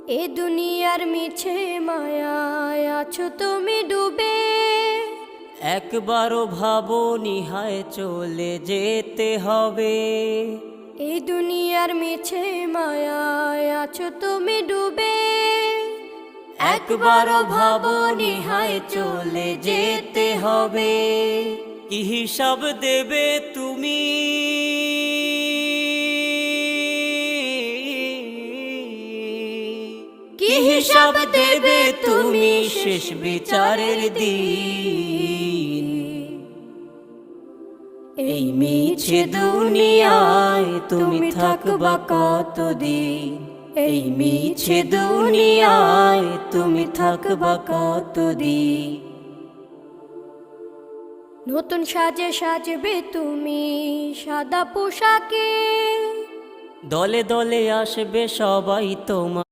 এ দুনিয়ার মিছে মায়ায় আছো তুমি ডুবে। একবারও ভাবোনি হায় চলে যেতে হবে। এই দুনিয়ার মিছে মায়ায় আছো তুমি ডুবে। একবারও ভাবোনি হায় চলে যেতে হবে। কি হিসাব দেবে তুমি? কি হিসাব দেবে তুমি শেষ বিচারের দিন? এই মিছে দুনিয়ায় তুমি থাকবা কতদিন? এই মিছে দুনিয়ায় তুমি থাকবা কতদিন? নতুন সাজে সাজবে তুমি সাদা পোশাকে। দলে দলে আসবে সবাই তোমার